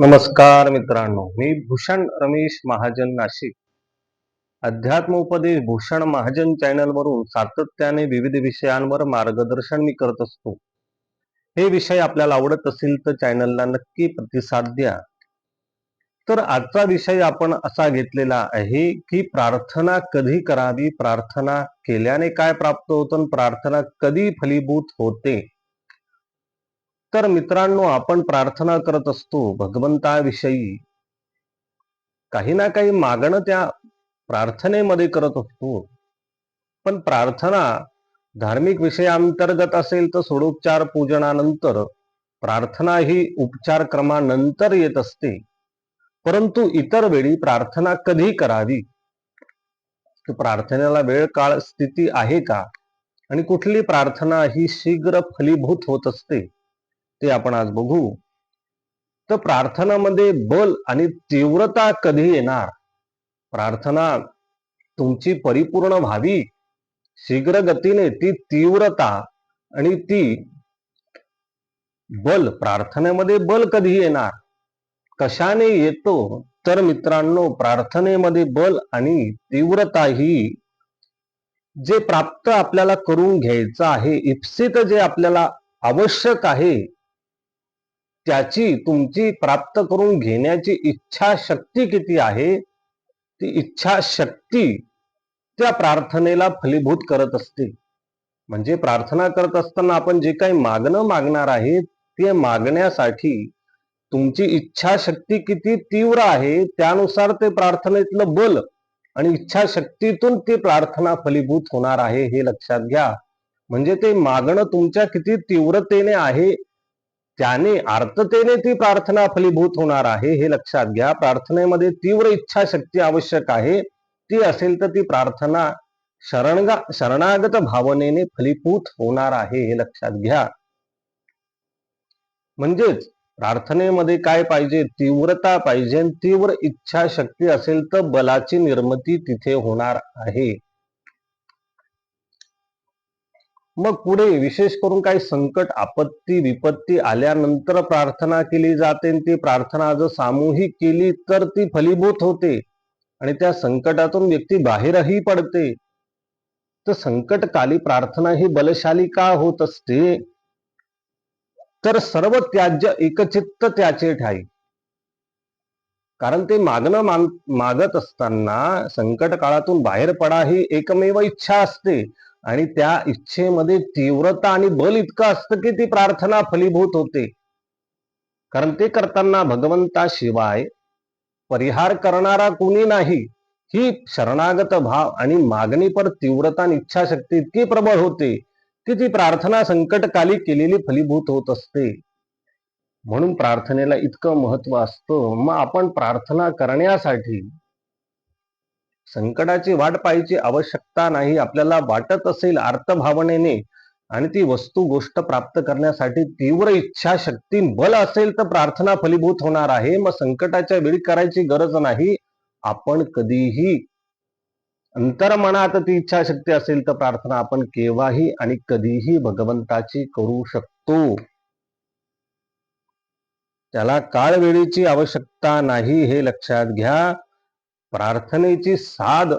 नमस्कार मित्रांनो, मी भूषण रमेश महाजन नाशिक. अध्यात्म उपदेश भूषण महाजन चॅनल वरून सातत्याने विविध विषयांवर मार्गदर्शन मी करत असतो. हे विषय आपल्याला आवडत असतील तर चॅनलला नक्की प्रतिसाद द्या. तर आजचा विषय आपण असा घेतलेला आहे की प्रार्थना कधी करावी, प्रार्थना केल्याने काय प्राप्त होतं आणि प्रार्थना कधी फलीभूत होते. तर मित्रांनो, आपण प्रार्थना करत असतो भगवंताविषयी काही ना काही मागणं त्या प्रार्थनेमध्ये करत असतो. पण प्रार्थना धार्मिक विषयांतर्गत असेल तर षोडोपचार पूजनानंतर प्रार्थना ही उपचार क्रमानंतर येत असते. परंतु इतर वेळी प्रार्थना कधी करावी, प्रार्थनेला वेळ काळ स्थिती आहे का, आणि कुठली प्रार्थना ही शीघ्र फलीभूत होत असते ते आपण आज बघू. तर प्रार्थनामध्ये बल आणि तीव्रता कधी येणार, प्रार्थना तुमची परिपूर्ण व्हावी शीघ्र गतीने, ती तीव्रता आणि ती बल, प्रार्थनेमध्ये बल कधी येणार, कशाने येतो. तर मित्रांनो, प्रार्थनेमध्ये बल आणि तीव्रता ही जे प्राप्त आपल्याला करून घ्यायचं आहे, इप्सित जे आपल्याला आवश्यक आहे, त्याची तुमची प्राप्त करून घेण्याची इच्छा शक्ती किती आहे, ती इच्छा शक्ती त्या प्रार्थनेला फलीभूत करत असते. म्हणजे प्रार्थना करत असताना आपण जे काही मागणं मागणार आहे, ते मागण्यासाठी तुमची इच्छाशक्ती किती तीव्र आहे, त्यानुसार ते प्रार्थनेतलं बल आणि इच्छाशक्तीतून ती प्रार्थना फलीभूत होणार आहे, हे लक्षात घ्या. म्हणजे ते मागणं तुमच्या किती तीव्रतेने आहे, त्याने आर्ततेने ती प्रार्थना फलीभूत होणार आहे, हे लक्षात घ्या. प्रार्थनेमध्ये तीव्र इच्छाशक्ती आवश्यक आहे. ती असेल तर ती प्रार्थना शरणागत भावनेने फलीभूत होणार आहे, हे लक्षात घ्या. म्हणजेच प्रार्थनेमध्ये काय पाहिजे, तीव्रता पाहिजे. तीव्र इच्छाशक्ती असेल तर बलाची निर्मिती तिथे होणार आहे. मग पुढे विशेष करून काही संकट, आपत्ती, विपत्ती आल्यानंतर प्रार्थना केली जाते. ती प्रार्थना जर सामूहिक केली तर ती फलीभूत होते आणि त्या संकटातून व्यक्ती बाहेरही पडते. तर संकटकाली प्रार्थना ही बलशाली का होत असते, तर सर्व त्याज्य एकचित्त त्याचे ठाई. कारण ते मागत असताना संकट काळातून बाहेर पडा ही एकमेव इच्छा असते, आणि त्या इच्छेमध्ये तीव्रता आणि बल इतकं असतं की ती प्रार्थना फलीभूत होते. कारण ते करताना भगवंताशिवाय परिहार करणारा कोणी नाही. ही शरणागत भाव आणि मागणी पर तीव्रता आणि इच्छाशक्ती इतकी प्रबळ होते की ती प्रार्थना संकटकाली केलेली फलीभूत होत असते. म्हणून प्रार्थनेला इतकं महत्व असतं. मग आपण प्रार्थना करण्यासाठी संकटाची वाट पाहायची आवश्यकता नाही. आपल्याला वाटत असेल आर्तभावनेने आणि ती वस्तू गोष्ट प्राप्त करण्यासाठी तीव्र इच्छाशक्ती बल असेल तर प्रार्थना फलीभूत होणार आहे. मग संकटाच्या वेळी करायची गरज नाही. आपण कधीही अंतर्मनात ती इच्छाशक्ती असेल तर प्रार्थना आपण केव्हाही आणि कधीही भगवंताची करू शकतो. त्याला काळ वेळेची आवश्यकता नाही, हे लक्षात घ्या. प्रार्थनेची साध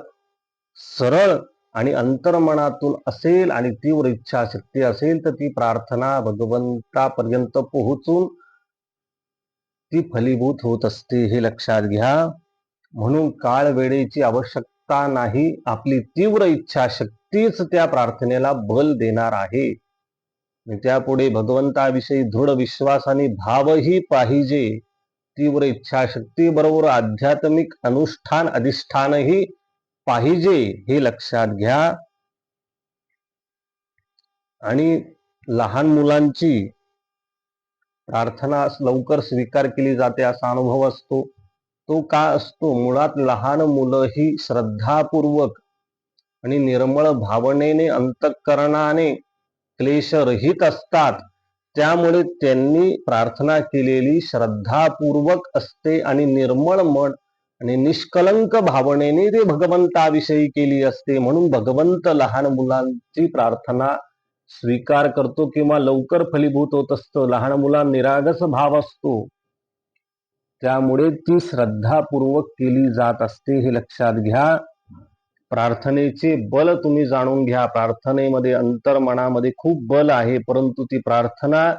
सरळ आणि अंतर्मनातून असेल आणि तीव्र इच्छाशक्ती असेल तर ती प्रार्थना भगवंतापर्यंत पोहोचून ती फलीभूत होत असते, हे लक्षात घ्या. म्हणून काळ वेळेची आवश्यकता नाही, आपली तीव्र इच्छाशक्तीच त्या प्रार्थनेला बल देणार आहे. त्यापुढे भगवंताविषयी दृढ विश्वास आणि भावही पाहिजे. तीव्र इच्छाशक्ती बरोबर आध्यात्मिक अनुष्ठान अधिष्ठानही पाहिजे, हे लक्षात घ्या. आणि लहान मुलांची प्रार्थना लवकर स्वीकार केली जाते असा अनुभव असतो. तो का असतो, मुळात लहान मुलं ही श्रद्धापूर्वक आणि निर्मळ भावनेने अंतःकरणाने क्लेशरहित असतात. त्यामुळे त्यांनी प्रार्थना केलेली श्रद्धापूर्वक असते आणि निर्मळ मन आणि निष्कलंक भावनेने ते भगवंताविषयी केली असते. म्हणून भगवंत लहान मुलांची प्रार्थना स्वीकार करतो किंवा लवकर फलीभूत होत असतो. लहान मुलांना निरागस भाव असतो, त्यामुळे ती श्रद्धापूर्वक केली जात असते, हे लक्षात घ्या. प्रार्थनेचे बल तुम्ही जाणून घ्या. प्रार्थनेमध्ये अंतर्मनामध्ये खूप बल आहे, परंतु ती प्रार्थना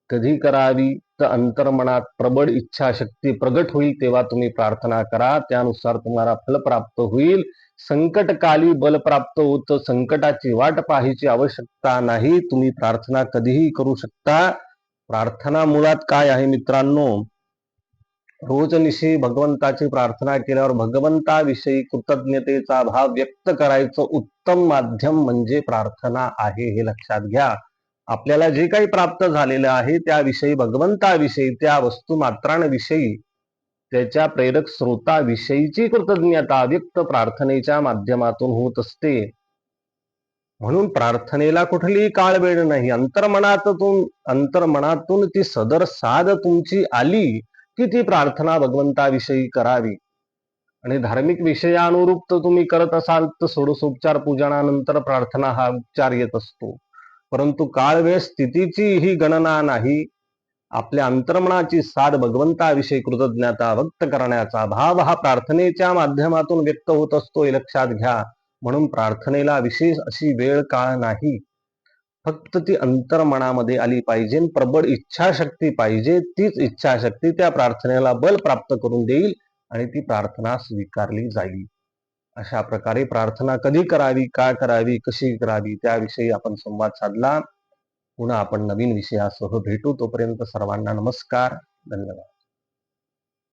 कधी करावी तर अंतर्मनात प्रबळ इच्छाशक्ती प्रगट होईल तेव्हा तुम्ही प्रार्थना करा, त्यानुसार तुम्हाला फल प्राप्त होईल. संकटकाली बल प्राप्त होतं, संकटाची वाट पाहायची आवश्यकता नाही, तुम्ही प्रार्थना कधीही करू शकता. प्रार्थना मुळात काय आहे मित्रांनो, रोजनिशी भगवंताची प्रार्थना केल्यावर भगवंताविषयी कृतज्ञतेचा भाव व्यक्त करायचं उत्तम माध्यम म्हणजे प्रार्थना आहे, हे लक्षात घ्या. आपल्याला जे काही प्राप्त झालेलं आहे त्याविषयी, भगवंताविषयी, त्या वस्तुमात्रांविषयी, त्याच्या प्रेरक स्रोताविषयीची कृतज्ञता व्यक्त प्रार्थनेच्या माध्यमातून होत असते. म्हणून प्रार्थनेला कुठलीही काळ वेळ नाही. अंतर्मनातून ती सदर साध तुमची आली की ती प्रार्थना भगवंताविषयी करावी. आणि धार्मिक विषयानुरूप तर तुम्ही करत असाल तर षोडशोपचार पूजनानंतर प्रार्थना हा उपचार येत असतो, परंतु काळ वेळ स्थितीची ही गणना नाही. आपल्या अंतर्मनाची साध भगवंताविषयी कृतज्ञता व्यक्त करण्याचा भाव हा प्रार्थनेच्या माध्यमातून व्यक्त होत असतो, हे लक्षात घ्या. म्हणून प्रार्थनेला विशेष अशी वेळ काळ नाही, फक्त ती अंतर्मनामध्ये आली पाहिजे, प्रबळ इच्छाशक्ती पाहिजे. तीच इच्छाशक्ती त्या प्रार्थनेला बल प्राप्त करून देईल आणि ती प्रार्थना स्वीकारली जाईल. अशा प्रकारे प्रार्थना कधी करावी, काय करावी, कशी करावी त्याविषयी आपण संवाद साधला. पुन्हा आपण नवीन विषयासह भेटू. तोपर्यंत सर्वांना नमस्कार, धन्यवाद.